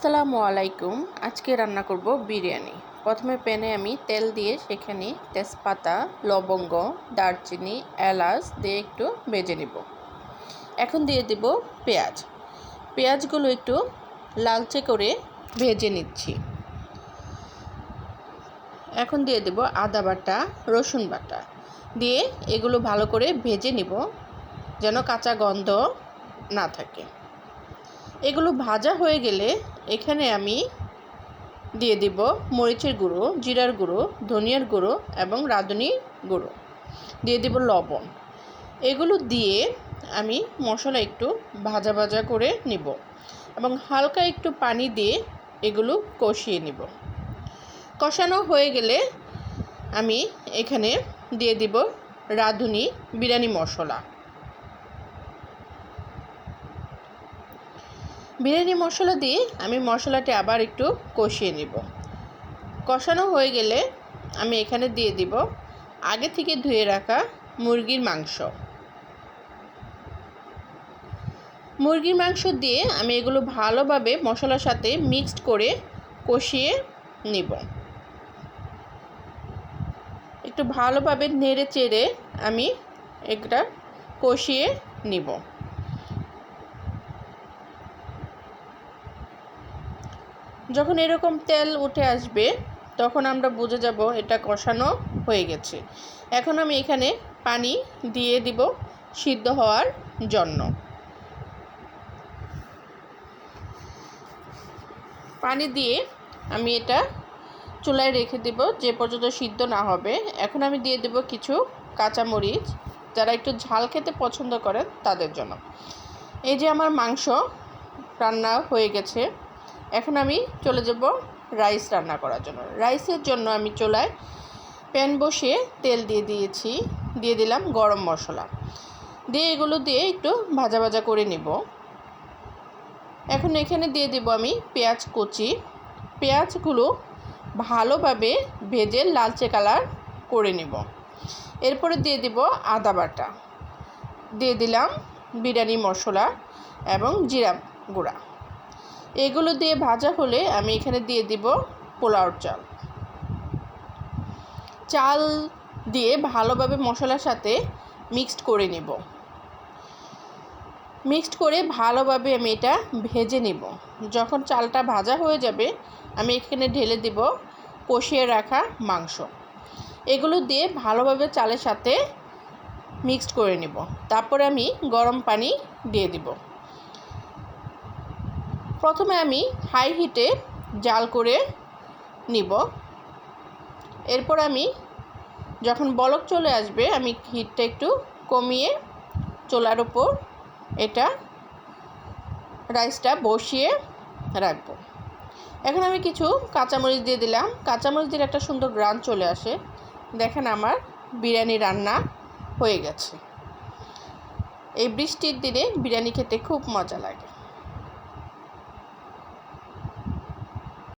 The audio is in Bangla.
আসসালামু আলাইকুম। আজকে রান্না করব বিরিয়ানি। প্রথমে প্যানে আমি তেল দিয়ে সেখানে তেজপাতা, লবঙ্গ, দারচিনি, এলাচ দিয়ে একটু ভেজে নিব। এখন দিয়ে দেব পেঁয়াজ। পেঁয়াজগুলো একটু লালচে করে ভেজে নিচ্ছি। এখন দিয়ে দেব আদা বাটা, রসুন বাটা দিয়ে এগুলো ভালো করে ভেজে নিব যেন কাঁচা গন্ধ না থাকে। এগুলো ভাজা হয়ে গেলে এখানে আমি দিয়ে দিব মরিচের গুঁড়ো, জিরার গুঁড়ো, ধনিয়ার গুঁড়ো এবং রাঁধুনি গুঁড়ো, দিয়ে দিব লবণ। এগুলো দিয়ে আমি মশলা একটু ভাজা ভাজা করে নিব এবং হালকা একটু পানি দিয়ে এগুলো কষিয়ে নিব। কষানো হয়ে গেলে আমি এখানে দিয়ে দিব রাঁধুনি বিরিয়ানি মশলা। বিরিয়ানি মশলা দিয়ে আমি মশলাটি আবার একটু কষিয়ে নিব। কষানো হয়ে গেলে আমি এখানে দিয়ে দিব আগে থেকে ধুয়ে রাখা মুরগির মাংস। মুরগির মাংস দিয়ে আমি এগুলো ভালোভাবে মশলার সাথে মিক্সড করে কষিয়ে নিব। একটু ভালোভাবে নেড়ে চেড়ে আমি এটা কষিয়ে নিব। যখন এরকম তেল উঠে আসবে তখন আমরা বুঝে যাব এটা কষানো হয়ে গেছে। এখন আমি এখানে পানি দিয়ে দিব সিদ্ধ হওয়ার জন্য। পানি দিয়ে আমি এটা চুলায় রেখে দেব যে পর্যন্ত সিদ্ধ না হবে। এখন আমি দিয়ে দেব কিছু কাঁচামরিচ, যারা একটু ঝাল খেতে পছন্দ করেন তাদের জন্য। এই যে আমার মাংস রান্না হয়ে গেছে। এখন আমি চলে যাব রাইস রান্না করার জন্য। রাইসের জন্য আমি চুলায় প্যান বসিয়ে তেল দিয়ে দিয়েছি, দিয়ে দিলাম গরম মশলা, দিয়ে এগুলো দিয়ে একটু ভাজা ভাজা করে নিব। এখন এখানে দিয়ে দেব আমি পেঁয়াজ কুচি। পেঁয়াজগুলো ভালোভাবে ভেজে লালচে কালার করে নিব। এরপরে দিয়ে দেব আদা বাটা, দিয়ে দিলাম বিরিয়ানি মশলা এবং জিরা গুঁড়া। এগুলো দিয়ে ভাজা হলে আমি এখানে দিয়ে দিব পোলাওর চাল। চাল দিয়ে ভালোভাবে মশলার সাথে মিক্সড করে নিব। মিক্সড করে ভালোভাবে আমি এটা ভেজে নিব। যখন চালটা ভাজা হয়ে যাবে আমি এখানে ঢেলে দিব কষিয়ে রাখা মাংস। এগুলো দিয়ে ভালোভাবে চালের সাথে মিক্সড করে নিব। তারপরে আমি গরম পানি দিয়ে দিব। প্রথমে আমি হাই হিটে জাল করে নিব। এরপর আমি যখন বলক চলে আসবে আমি হিটটা একটু কমিয়ে চুলার উপর এটা রাইসটা বসিয়ে রাখবো। এখন আমি কিছু কাঁচামরিচ দিয়ে দিলাম। কাঁচামরিচ দিয়ে একটা সুন্দর গ্রান চলে আসে। দেখেন আমার বিরিয়ানি রান্না হয়ে গেছে। এই বৃষ্টির দিনে বিরিয়ানি খেতে খুব মজা লাগে।